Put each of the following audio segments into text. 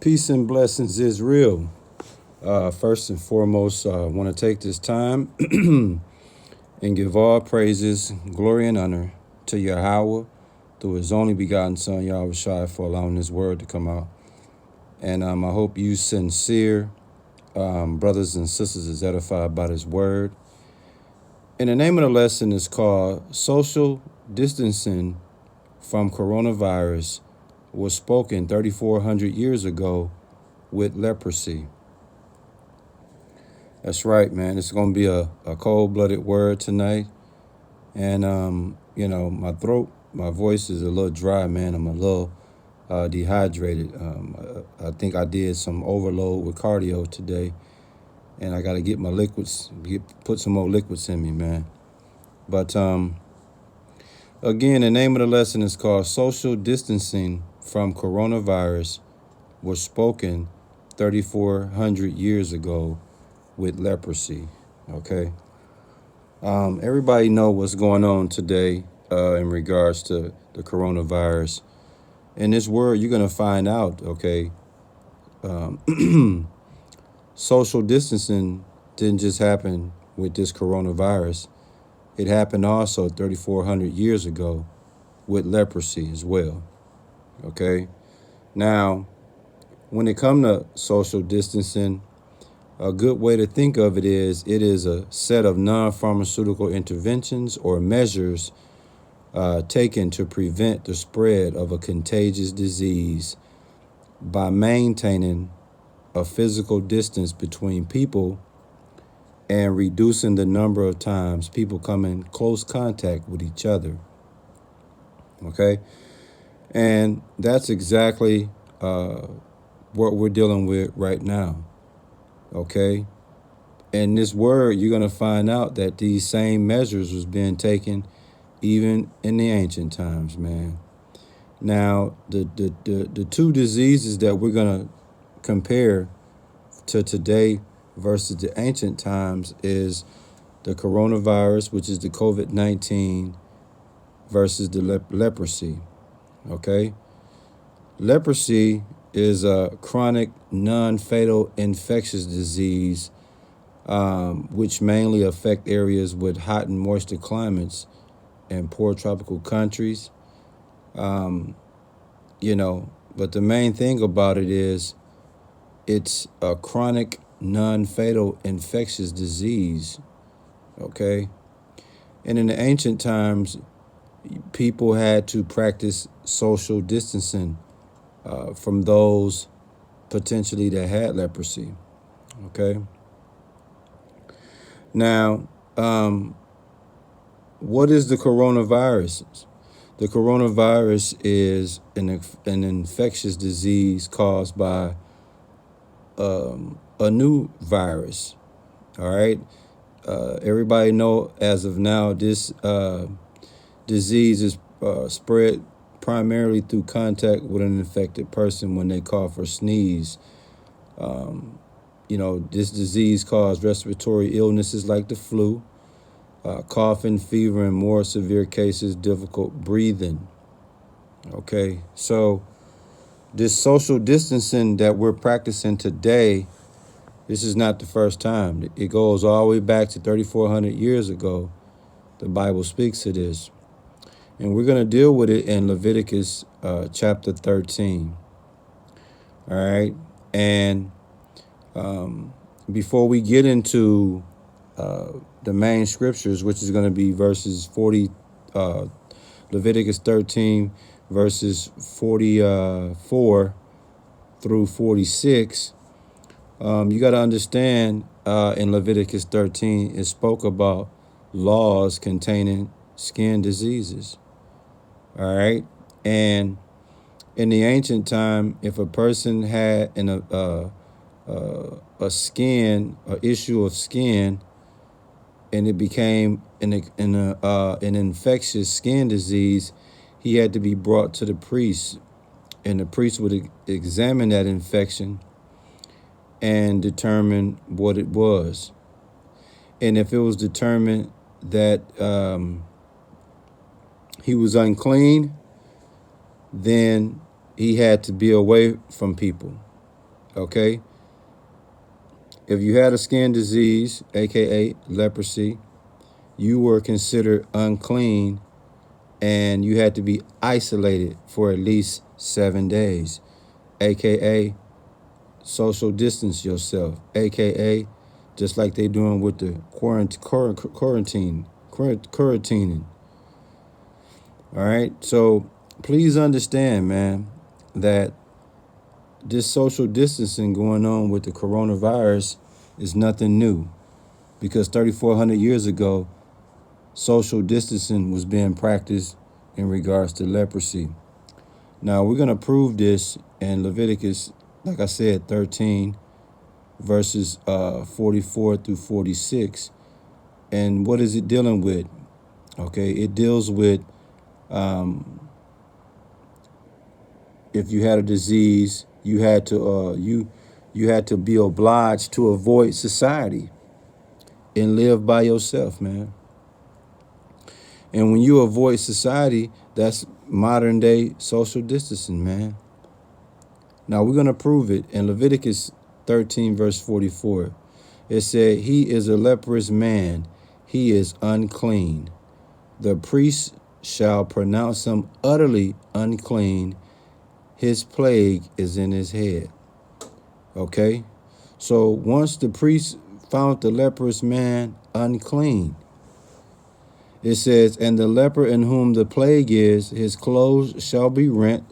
Peace and blessings is real. First and foremost, I want to take this time and give all praises, glory, and honor to Yahweh through his only begotten Son, Yahweh Shai, for allowing his word to come out. And I hope you sincere brothers and sisters is edified by this word. And the name of the lesson is called Social Distancing from Coronavirus was spoken 3,400 years ago with leprosy. That's right, man. It's going to be a cold-blooded word tonight. And, my voice is a little dry, man. I'm a little dehydrated. I think I did some overload with cardio today. And I got to get my liquids, put some more liquids in me, man. But, again, the name of the lesson is called Social Distancing from Coronavirus was spoken 3,400 years ago with leprosy. Okay. Everybody know what's going on today in regards to the coronavirus. In this word, you're going to find out, okay, social distancing didn't just happen with this coronavirus. It happened also 3,400 years ago with leprosy as well. Okay. Now, when it comes to social distancing, a good way to think of it is a set of non-pharmaceutical interventions or measures taken to prevent the spread of a contagious disease by maintaining a physical distance between people and reducing the number of times people come in close contact with each other. Okay? And that's exactly what we're dealing with right now. Okay? In this word, you're going to find out that these same measures was being taken even in the ancient times, man. Now, the two diseases that we're going to compare to today versus the ancient times is the coronavirus, which is the COVID-19, versus the leprosy. Okay? Leprosy is a chronic, non-fatal infectious disease which mainly affect areas with hot and moisture climates and poor tropical countries. But the main thing about it is it's a chronic, non-fatal infectious disease, okay? And in the ancient times, people had to practice social distancing from those potentially that had leprosy, okay? Now, what is the coronavirus? The coronavirus is an infectious disease caused by a new virus. All right. Everybody know as of now this disease is spread primarily through contact with an infected person when they cough or sneeze. This disease causes respiratory illnesses like the flu, coughing, fever, and more severe cases, difficult breathing. Okay, so this social distancing that we're practicing today, this is not the first time. It goes all the way back to 3,400 years ago. The Bible speaks to this. And we're going to deal with it in Leviticus chapter 13. All right, and before we get into the main scriptures, which is going to be verses 40, Leviticus 13, verses 44 through 46, you got to understand in Leviticus 13, it spoke about laws containing skin diseases. All right. And in the ancient time, if a person had an issue of skin, and it became an infectious skin disease, he had to be brought to the priest, and the priest would examine that infection and determine what it was. And if it was determined that he was unclean, then he had to be away from people. Okay? If you had a skin disease, aka leprosy, you were considered unclean and you had to be isolated for at least 7 days, aka social distance yourself, aka just like they doing with the quarantining. All right. So please understand, man, that this social distancing going on with the coronavirus is nothing new, because 3,400 years ago, social distancing was being practiced in regards to leprosy. Now we're gonna prove this in Leviticus, like I said, 13 verses 44 through 46. And what is it dealing with? Okay, it deals with if you had a disease, you had to be obliged to avoid society and live by yourself, man. And when you avoid society, that's modern day social distancing, man. Now we're gonna prove it in Leviticus 13 verse 44. It said, "He is a leprous man; he is unclean. The priest shall pronounce him utterly unclean. His plague is in his head." Okay? So once the priest found the leprous man unclean, it says, "And the leper in whom the plague is, his clothes shall be rent,"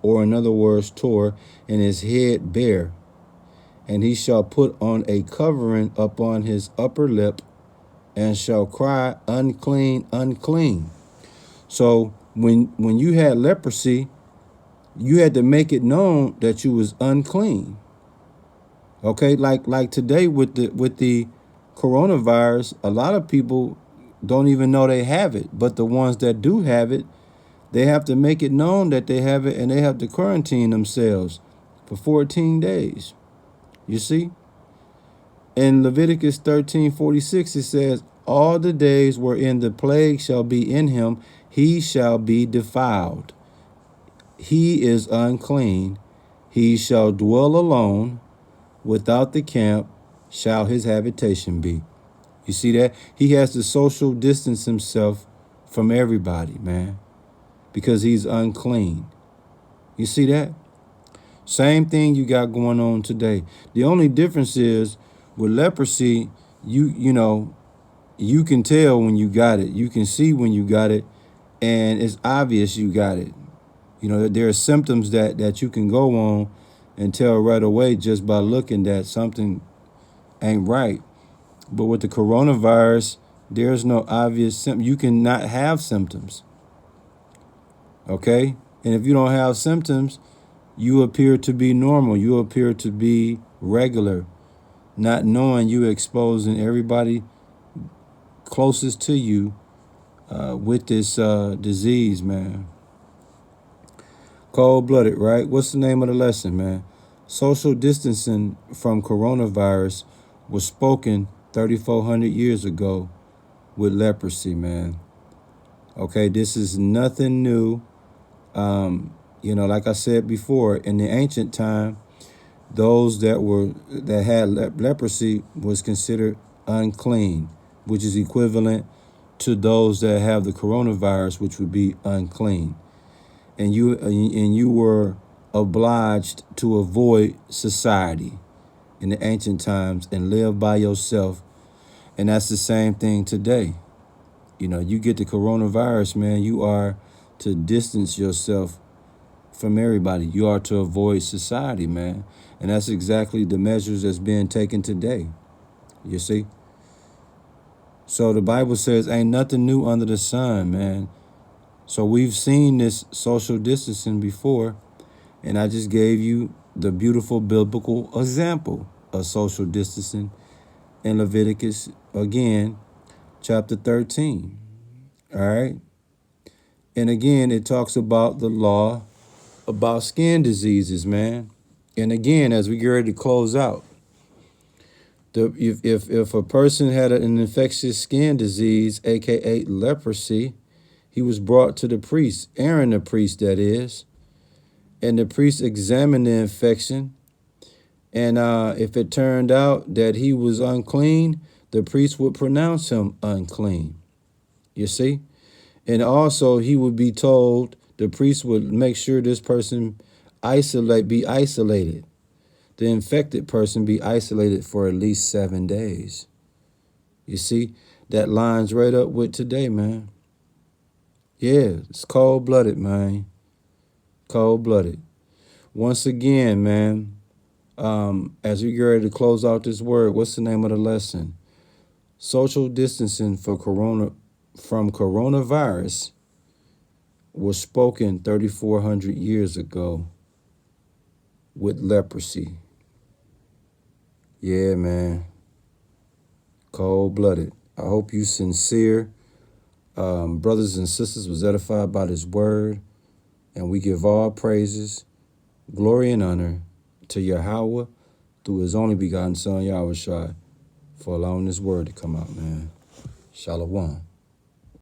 or in other words, tore, "and his head bare. And he shall put on a covering upon his upper lip, and shall cry, Unclean, unclean." So when you had leprosy, you had to make it known that you was unclean. Okay, like today with the coronavirus, a lot of people don't even know they have it. But the ones that do have it, they have to make it known that they have it, and they have to quarantine themselves for 14 days. You see? In Leviticus 13:46, it says, "All the days wherein the plague shall be in him, he shall be defiled. He is unclean. He shall dwell alone. Without the camp shall his habitation be." You see that? He has to social distance himself from everybody, man, because he's unclean. You see that? Same thing you got going on today. The only difference is with leprosy, you can tell when you got it. You can see when you got it, and it's obvious you got it. There are symptoms that you can go on and tell right away just by looking that something ain't right. But with the coronavirus, there's no obvious symptom. You cannot have symptoms. Okay? And if you don't have symptoms, you appear to be normal. You appear to be regular, not knowing you exposing everybody closest to you with this disease, man. Cold-blooded, right? What's the name of the lesson, man? Social distancing from coronavirus was spoken 3,400 years ago with leprosy, man. Okay, this is nothing new. Like I said before, in the ancient time, those that had leprosy was considered unclean, which is equivalent to those that have the coronavirus, which would be unclean. And you were obliged to avoid society in the ancient times and live by yourself. And that's the same thing today. You get the coronavirus, man, you are to distance yourself from everybody. You are to avoid society, man. And that's exactly the measures that's being taken today. You see? So the Bible says ain't nothing new under the sun, man. So we've seen this social distancing before, and I just gave you the beautiful biblical example of social distancing in Leviticus, again, chapter 13. All right? And again, it talks about the law about skin diseases, man. And again, as we get ready to close out, if a person had an infectious skin disease, aka leprosy, he was brought to the priest, Aaron the priest, that is, and the priest examined the infection, And if it turned out that he was unclean, the priest would pronounce him unclean. You see? And also he would be told, the priest would make sure this person be isolated. The infected person be isolated for at least 7 days. You see? That lines right up with today, man. Yeah, it's cold-blooded, man. Cold-blooded. Once again, man, as we get ready to close out this word, what's the name of the lesson? Social distancing from coronavirus was spoken 3,400 years ago with leprosy. Yeah, man. Cold-blooded. I hope you sincere brothers and sisters was edified by this word. And we give all praises, glory, and honor to Yahweh through his only begotten son, Yahushua, for allowing this word to come out, man. Shalom.